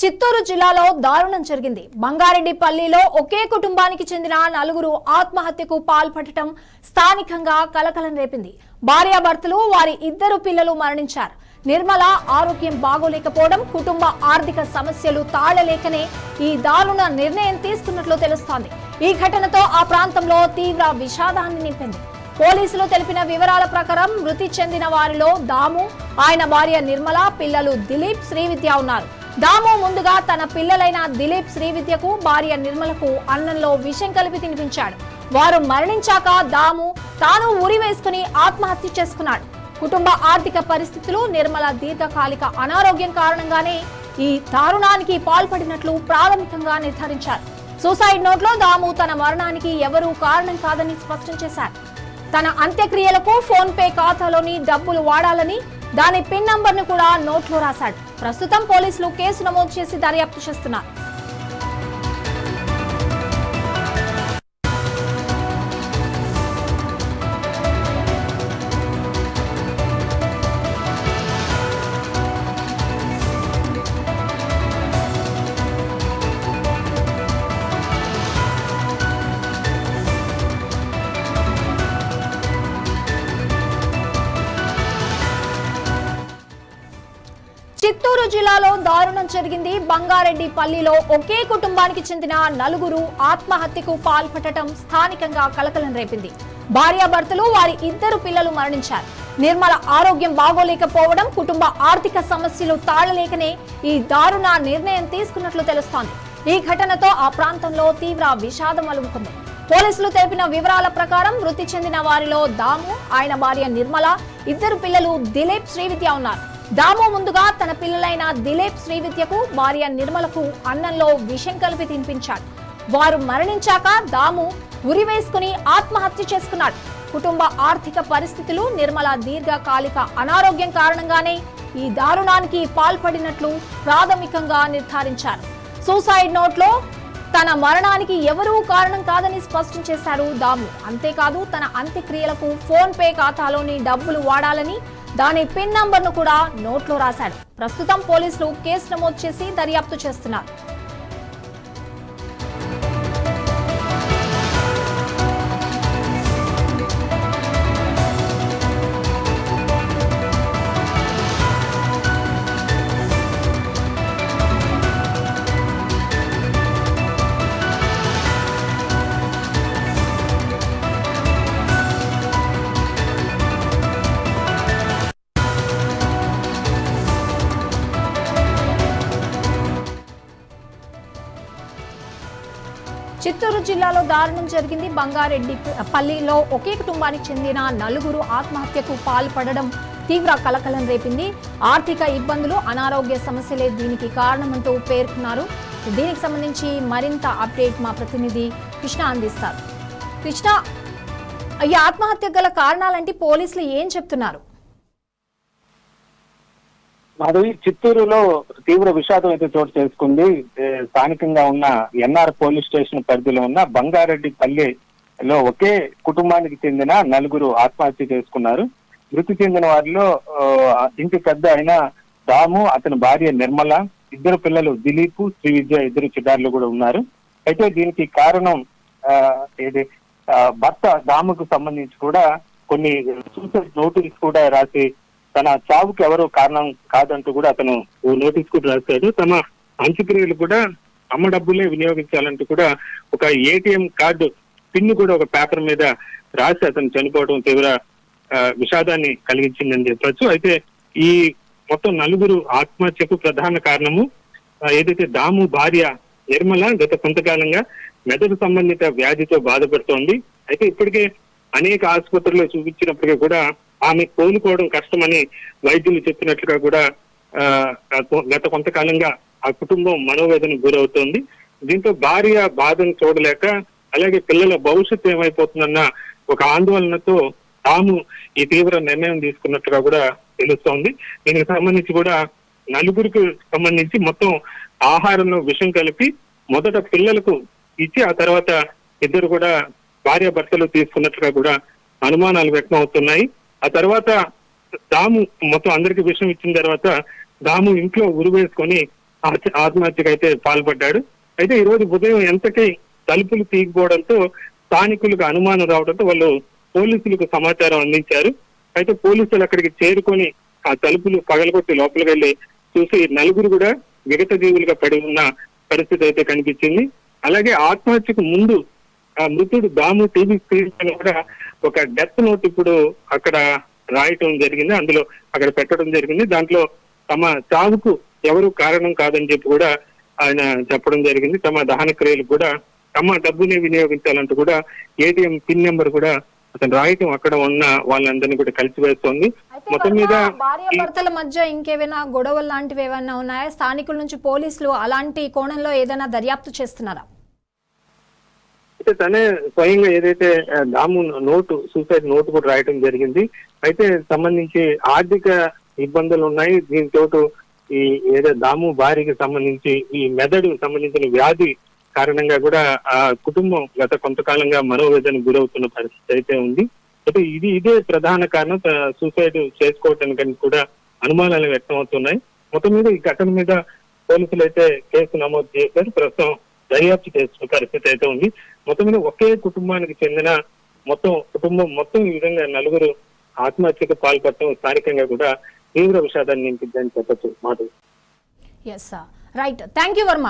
చిత్తూరు జిల్లాలో దారుణం జరిగింది. బంగారెడ్డిపల్లిలో ఒకే కుటుంబానికి చెందిన నలుగురు ఆత్మహత్యకు పాల్పడటం స్థానికంగా కలకలం రేపింది. భార్యాభర్తలు వారి ఇద్దరు పిల్లలు మరణించారు. నిర్మల ఆరోగ్యం బాగోలేకపోవడం, కుటుంబ ఆర్థిక సమస్యలు తాళలేకనే ఈ దారుణ నిర్ణయం తీసుకున్నట్లు తెలుస్తోంది. ఈ ఘటనతో ఆ ప్రాంతంలో తీవ్ర విషాదాన్ని నింపింది. పోలీసులు తెలిపిన వివరాల ప్రకారం మృతి చెందిన వారిలో దాము, ఆయన భార్య నిర్మల, పిల్లలు దిలీప్, శ్రీవిద్య ఉన్నారు. దాము ముందుగా తన పిల్లలైన దిలీప్, శ్రీవిద్యకు, భార్య నిర్మలకు అన్నంలో విషం కలిపి తినిపించాడు. వారు మరణించాక దాము తాను ఉరి వేసుకుని ఆత్మహత్య చేసుకున్నాడు. కుటుంబ ఆర్థిక పరిస్థితులు, నిర్మల దీర్ఘకాలిక అనారోగ్యం కారణంగానే ఈ దారుణానికి పాల్పడినట్లు ప్రాథమికంగా నిర్ధారించారు. సూసైడ్ నోట్లో దాము తన మరణానికి ఎవరూ కారణం కాదని స్పష్టం చేశారు. తన అంత్యక్రియలకు ఫోన్ పే ఖాతాలోని డబ్బులు వాడాలని, దాని పిన్ నంబర్ ను కూడా నోట్లో రాశాడు. ప్రస్తుతం పోలీసులు కేసు నమోదు చేసి దర్యాప్తు చేస్తున్నారు. చిత్తూరు జిల్లాలో దారుణం జరిగింది. బంగారెడ్డిపల్లిలో ఒకే కుటుంబానికి చెందిన నలుగురు ఆత్మహత్యకు పాల్పడటం స్థానికంగా కలకలం రేపింది. భార్యాభర్తలు వారి ఇద్దరు పిల్లలు మరణించారు. నిర్మల ఆరోగ్యం బాగోలేకపోవడం, కుటుంబ ఆర్థిక సమస్యలు తాళలేకనే ఈ దారుణ నిర్ణయం తీసుకున్నట్లు తెలుస్తోంది. ఈ ఘటనతో ఆ ప్రాంతంలో తీవ్ర విషాదం అలుముకుంది. పోలీసులు తెలిపిన వివరాల ప్రకారం మృతి చెందిన వారిలో దాము, ఆయన భార్య నిర్మల, ఇద్దరు పిల్లలు దిలీప్, శ్రీవిద్య ఉన్నారు. దాము ముందుగా తన పిల్లలైన దిలీప్, శ్రీవిద్యకు, భార్య నిర్మలకు అన్నంలో విషం కలిపి తినిపించాడు. వారు మరణించాక దాము ఉరి వేసుకుని ఆత్మహత్య చేసుకున్నాడు. కుటుంబ ఆర్థిక పరిస్థితులు, నిర్మల దీర్ఘకాలిక అనారోగ్యం కారణంగానే ఈ దారుణానికి పాల్పడినట్లు ప్రాథమికంగా నిర్ధారించారు. సూసైడ్ నోట్లో తన మరణానికి ఎవరూ కారణం కాదని స్పష్టం చేశారు దాము. అంతేకాదు, తన అంత్యక్రియలకు ఫోన్ పే ఖాతాలోని డబ్బులు వాడాలని, దాని పిన్ నంబర్ ను కూడా నోట్లో రాశాడు. ప్రస్తుతం పోలీసులు కేసు నమోదు చేసి దర్యాప్తు చేస్తున్నారు. చిత్తూరు జిల్లాలో దారుణం జరిగింది. బంగారెడ్డిపల్లిలో ఒకే కుటుంబానికి చెందిన నలుగురు ఆత్మహత్యకు పాల్పడడం తీవ్ర కలకలం రేపింది. ఆర్థిక ఇబ్బందులు, అనారోగ్య సమస్యలే దీనికి కారణమంటూ పేర్కొన్నారు. దీనికి సంబంధించి మరింత అప్డేట్ మా ప్రతినిధి కృష్ణ అందిస్తారు. కృష్ణ, ఈ ఆత్మహత్య గల కారణాలంటే పోలీసులు ఏం చెప్తున్నారు? మాధవి, చిత్తూరులో తీవ్ర విషాదం అయితే చోటు చేసుకుంది. స్థానికంగా ఉన్న ఎన్ఆర్ పోలీస్ స్టేషన్ పరిధిలో ఉన్న బంగారెడ్డిపల్లిలో ఒకే కుటుంబానికి చెందిన నలుగురు ఆత్మహత్య చేసుకున్నారు. మృతి చెందిన వారిలో ఇంటి పెద్ద అయిన దాము, అతని భార్య నిర్మల, ఇద్దరు పిల్లలు దిలీప్, శ్రీవిద్య, ఇద్దరు చిన్నారులు కూడా ఉన్నారు. అయితే దీనికి కారణం భర్త దాముకు సంబంధించి కూడా కొన్ని సూసైడ్ నోటీస్ కూడా రాసి తన చావుకి ఎవరు కారణం కాదంటూ కూడా అతను నోటీస్ కూడా రాశాడు. తమ అంత్యక్రియలు కూడా అమ్మ డబ్బులే వినియోగించాలంటూ కూడా ఒక ఏటీఎం కార్డు పిన్ కూడా ఒక పేపర్ మీద రాసి అతను చనిపోవడం తీవ్ర విషాదాన్ని కలిగించిందని చెప్పచ్చు. అయితే ఈ మొత్తం నలుగురు ఆత్మహత్యకు ప్రధాన కారణము ఏదైతే దాము భార్య నిర్మల గత కొంతకాలంగా మెదడు సంబంధిత వ్యాధితో బాధపడుతోంది. అయితే ఇప్పటికే అనేక ఆసుపత్రుల్లో చూపించినప్పటికీ కూడా ఆమె కోలుకోవడం కష్టమని వైద్యులు చెప్పినట్లుగా కూడా గత కొంతకాలంగా ఆ కుటుంబం మనోవేదనకు గురవుతోంది. దీంతో భార్య బాధను చూడలేక, అలాగే పిల్లల భవిష్యత్తు ఏమైపోతుందన్న ఒక ఆందోళనతో తాము ఈ తీవ్ర నిర్ణయం తీసుకున్నట్టుగా కూడా తెలుస్తోంది. దీనికి సంబంధించి కూడా నలుగురికి సంబంధించి మొత్తం ఆహారంలో విషం కలిపి మొదట పిల్లలకు ఇచ్చి ఆ తర్వాత ఇద్దరు కూడా భార్యాభర్తలు తీసుకున్నట్టుగా కూడా అనుమానాలు వ్యక్తం అవుతున్నాయి. ఆ తర్వాత దాము మొత్తం అందరికి విషయం ఇచ్చిన తర్వాత దాము ఇంట్లో ఉరి వేసుకొని ఆత్మహత్యకు అయితే పాల్పడ్డాడు. అయితే ఈ రోజు ఉదయం ఎంతకీ తలుపులు తీయకపోవడంతో స్థానికులకు అనుమానం రావడంతో వాళ్ళు పోలీసులకు సమాచారం అందించారు. అయితే పోలీసులు అక్కడికి చేరుకొని ఆ తలుపులు పగలగొట్టి లోపలికి వెళ్లి చూసి నలుగురు కూడా విగత జీవులుగా పడి ఉన్న పరిస్థితి అయితే కనిపించింది. అలాగే ఆత్మహత్యకు ముందు ఆ మృతుడు దాము టీవీ స్క్రీన్ పైన కూడా ఒక డెత్ నోట్ ఇప్పుడు అక్కడ రాయటం జరిగింది, అందులో అక్కడ పెట్టడం జరిగింది. దాంట్లో తమ చావుకు ఎవరు కారణం కాదని చెప్పి కూడా ఆయన చెప్పడం జరిగింది. తమ దహన క్రియలు కూడా తమ డబ్బుని వినియోగించాలంటూ కూడా ఏటీఎం పిన్ నెంబర్ కూడా అతను రాయటం అక్కడ ఉన్న వాళ్ళందరినీ కూడా కలిసివేస్తోంది. మొత్తం మీద భార్యాభర్తల మధ్య ఇంకేమైనా గొడవలు లాంటివి ఏమైనా ఉన్నాయా? స్థానికుల నుంచి పోలీసులు అలాంటి కోణంలో ఏదైనా దర్యాప్తు చేస్తున్నారా? అయితే తనే స్వయంగా ఏదైతే దాము నోటు సూసైడ్ నోటు కూడా రాయటం జరిగింది. అయితే సంబంధించి ఆర్థిక ఇబ్బందులు ఉన్నాయి. దీంతో ఈ ఏదో దాము భార్యకి సంబంధించి ఈ మెదడు సంబంధించిన వ్యాధి కారణంగా కూడా ఆ కుటుంబం గత కొంతకాలంగా మనోవేదనకు గురవుతున్న పరిస్థితి అయితే ఉంది. అయితే ఇదే ప్రధాన కారణం సూసైడ్ చేసుకోవటానికి కూడా అనుమానాలు వ్యక్తం అవుతున్నాయి. మొత్తం మీద ఈ ఘటన మీద పోలీసులు అయితే కేసు నమోదు చేశారు. ప్రస్తుతం దర్యాప్తు చేస్తున్న పరిస్థితి అయితే ఉంది. మొత్తం మీద ఒకే కుటుంబానికి చెందిన కుటుంబం మొత్తం ఈ విధంగా నలుగురు ఆత్మహత్యకు పాల్పడటం స్థానికంగా కూడా తీవ్ర విషాదాన్ని నింపిందని చెప్పచ్చు. మాట రైట్. Thank you Varma.